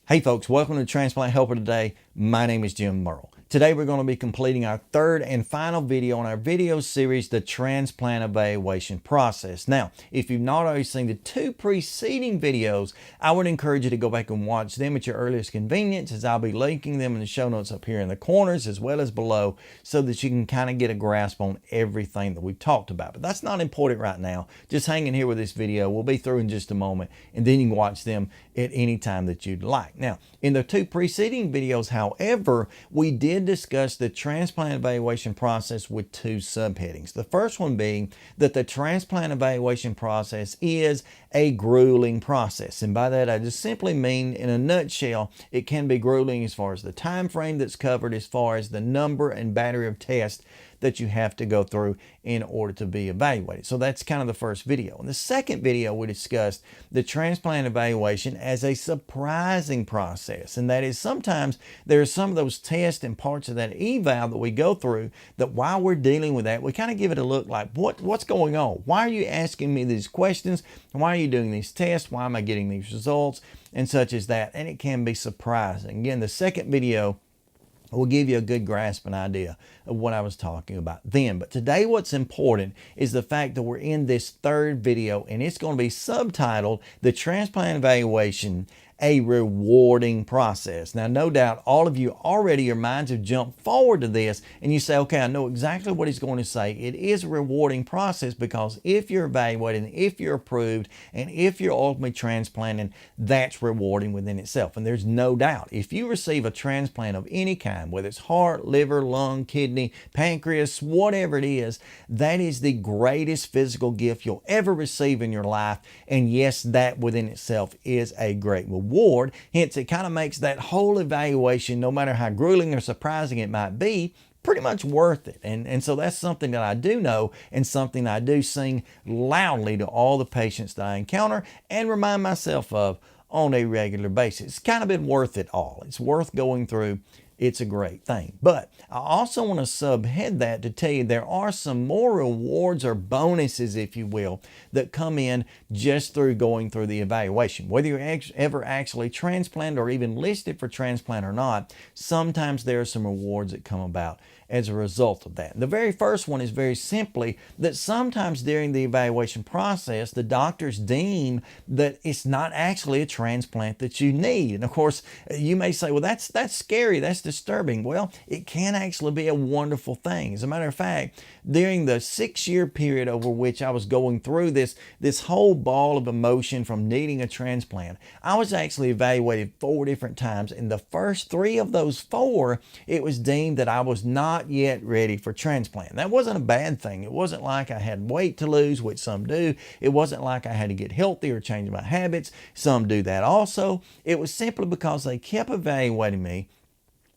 Hey folks, welcome to Transplant Helper today. My name is Jim Merle. Today we're going to be completing our third and final video in our video series, the Transplant Evaluation Process. Now, if you've not already seen the two preceding videos, I would encourage you to go back and watch them at your earliest convenience, as I'll be linking them in the show notes up here in the corners as well as below, so that you can kind of get a grasp on everything that we've talked about. But that's not important right now. Just hang in here with this video. We'll be through in just a moment, and then you can watch them at any time that you'd like. Now, in the two preceding videos, however, we did discuss the transplant evaluation process with two subheadings. The first one being that the transplant evaluation process is a grueling process. And by that, I just simply mean, in a nutshell, it can be grueling as far as the time frame that's covered, as far as the number and battery of tests that you have to go through in order to be evaluated. So that's kind of the first video. In the second video, we discussed the transplant evaluation as a surprising process. And that is, sometimes there are some of those tests and parts of that eval that we go through that while we're dealing with that, we kind of give it a look like, what's going on? Why are you asking me these questions? Why are you doing these tests? Why am I getting these results? And such as that. And it can be surprising. Again, the second video will give you a good grasp and idea of what I was talking about then. But today what's important is the fact that we're in this third video, and it's going to be subtitled The Transplant Evaluation, a Rewarding Process. Now, no doubt all of you already, your minds have jumped forward to this, and you say, okay, I know exactly what he's going to say. It is a rewarding process, because if you're evaluated, and if you're approved, and if you're ultimately transplanted, that's rewarding within itself. And there's no doubt, if you receive a transplant of any kind, whether it's heart, liver, lung, kidney, pancreas, whatever it is, that is the greatest physical gift you'll ever receive in your life. And yes, that within itself is a great reward. Hence, it kind of makes that whole evaluation, no matter how grueling or surprising it might be, pretty much worth it. And so that's something that I do know, and something I do sing loudly to all the patients that I encounter and remind myself of on a regular basis. It's kind of been worth it all. It's worth going through. It's a great thing. But I also want to subhead that to tell you there are some more rewards or bonuses, if you will, that come in just through going through the evaluation. Whether you're ever actually transplanted or even listed for transplant or not, sometimes there are some rewards that come about as a result of that. The very first one is very simply that sometimes during the evaluation process, the doctors deem that it's not actually a transplant that you need. And of course, you may say, well, that's scary, that's disturbing. Well, it can actually be a wonderful thing. As a matter of fact, during the 6-year period over which I was going through this whole ball of emotion from needing a transplant, I was actually evaluated 4 different times. In the first 3 of those 4, it was deemed that I was not yet ready for transplant. That wasn't a bad thing. It wasn't like I had weight to lose, which some do. It wasn't like I had to get healthy or change my habits. Some do that also. It was simply because they kept evaluating me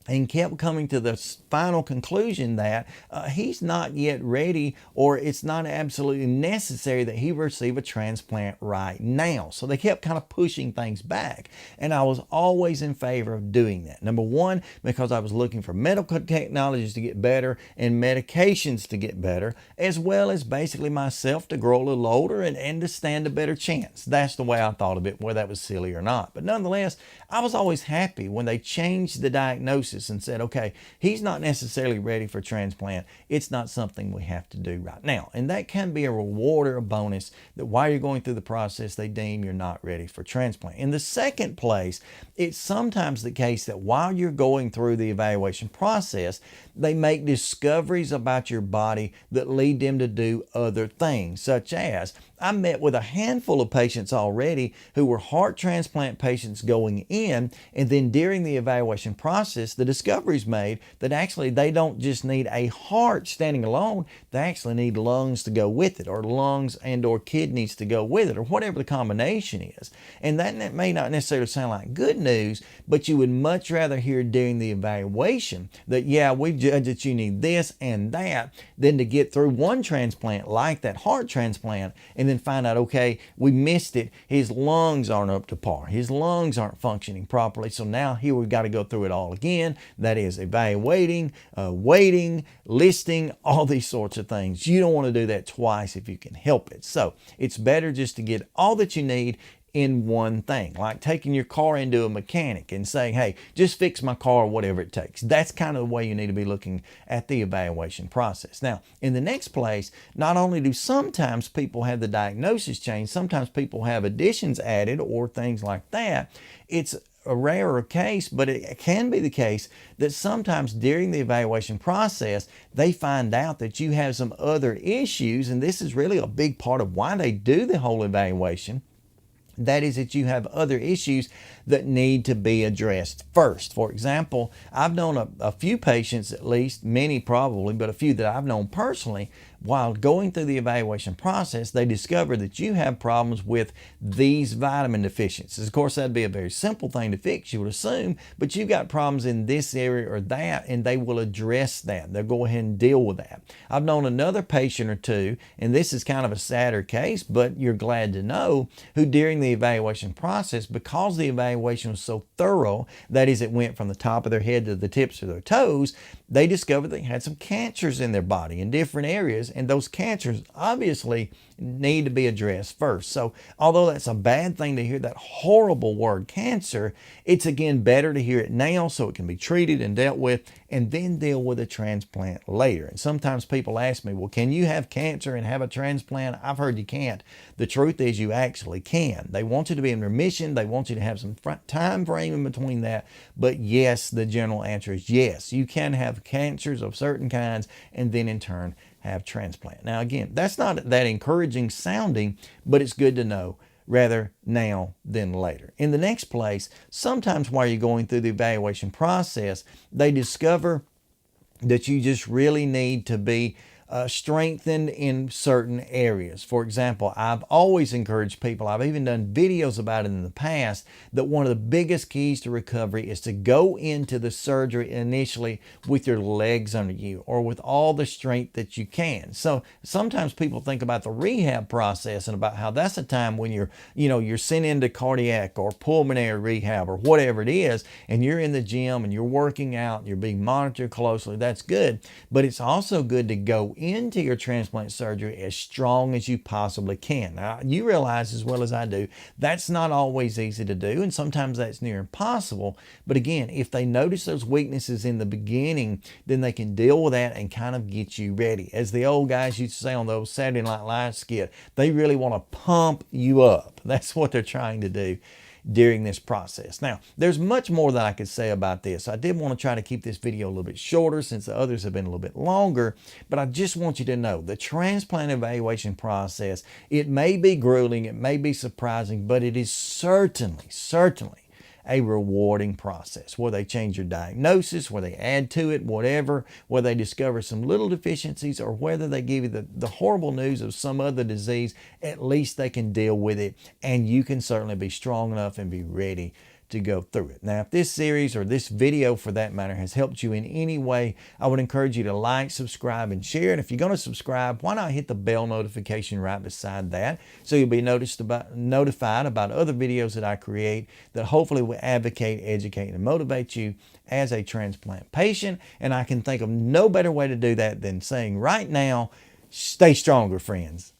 and kept coming to the final conclusion that he's not yet ready, or it's not absolutely necessary that he receive a transplant right now. So they kept kind of pushing things back. And I was always in favor of doing that. Number one, because I was looking for medical technologies to get better and medications to get better, as well as basically myself to grow a little older and to stand a better chance. That's the way I thought of it, whether that was silly or not. But nonetheless, I was always happy when they changed the diagnosis and said, okay, he's not necessarily ready for transplant. It's not something we have to do right now. And that can be a reward or a bonus, that while you're going through the process, they deem you're not ready for transplant. In the second place, it's sometimes the case that while you're going through the evaluation process, they make discoveries about your body that lead them to do other things, such as, I met with a handful of patients already who were heart transplant patients going in, and then during the evaluation process, the discoveries made that actually they don't just need a heart standing alone, they actually need lungs to go with it, or lungs and or kidneys to go with it, or whatever the combination is. And that may not necessarily sound like good news, but you would much rather hear during the evaluation that, yeah, we've judged that you need this and that, than to get through one transplant like that heart transplant and then find out, okay, we missed it. His lungs aren't up to par. His lungs aren't functioning properly. So now here we've got to go through it all again. That is evaluating, waiting, listing, all these sorts of things. You don't want to do that twice if you can help it. So it's better just to get all that you need in one thing, like taking your car into a mechanic and saying, hey, just fix my car, whatever it takes. That's kind of the way you need to be looking at the evaluation process. Now, in the next place, not only do sometimes people have the diagnosis changed, sometimes people have additions added or things like that. It's a rarer case, but it can be the case that sometimes during the evaluation process, they find out that you have some other issues, and this is really a big part of why they do the whole evaluation. That is that you have other issues that need to be addressed first. For example, I've known a few patients, at least, many probably, but a few that I've known personally, while going through the evaluation process, they discover that you have problems with these vitamin deficiencies. Of course, that'd be a very simple thing to fix, you would assume, but you've got problems in this area or that, and they will address that. They'll go ahead and deal with that. I've known another patient or two, and this is kind of a sadder case, but you're glad to know, who during the evaluation process, because the evaluation was so thorough, that is, it went from the top of their head to the tips of their toes, they discovered they had some cancers in their body in different areas, and those cancers obviously need to be addressed first. So although that's a bad thing to hear, that horrible word cancer, it's again better to hear it now so it can be treated and dealt with, and then deal with a transplant later. And sometimes people ask me, well, can you have cancer and have a transplant? I've heard you can't. The truth is you actually can. They want you to be in remission. They want you to have some time frame in between that. But yes, the general answer is yes. You can have cancers of certain kinds and then in turn have transplant. Now again, that's not that encouraging sounding, but it's good to know, rather now than later. In the next place, sometimes while you're going through the evaluation process, they discover that you just really need to be strengthened in certain areas. For example, I've always encouraged people, I've even done videos about it in the past, that one of the biggest keys to recovery is to go into the surgery initially with your legs under you or with all the strength that you can. So sometimes people think about the rehab process and about how that's a time when you're sent into cardiac or pulmonary rehab or whatever it is, and you're in the gym and you're working out and you're being monitored closely. That's good, but it's also good to go into your transplant surgery as strong as you possibly can. Now, you realize as well as I do, that's not always easy to do, and sometimes that's near impossible. But again, if they notice those weaknesses in the beginning, then they can deal with that and kind of get you ready. As the old guys used to say on those Saturday Night Live skit, they really want to pump you up. That's what they're trying to do during this process. Now, there's much more that I could say about this. I did want to try to keep this video a little bit shorter since the others have been a little bit longer, but I just want you to know the transplant evaluation process, it may be grueling, it may be surprising, but it is certainly a rewarding process where they change your diagnosis, where they add to it, whatever, where they discover some little deficiencies, or whether they give you the horrible news of some other disease. At least they can deal with it, and you can certainly be strong enough and be ready to go through it. Now, if this series or this video for that matter has helped you in any way, I would encourage you to like, subscribe, and share. And if you're going to subscribe, why not hit the bell notification right beside that so you'll be notified about other videos that I create that hopefully will advocate, educate, and motivate you as a transplant patient. And I can think of no better way to do that than saying right now, stay stronger, friends.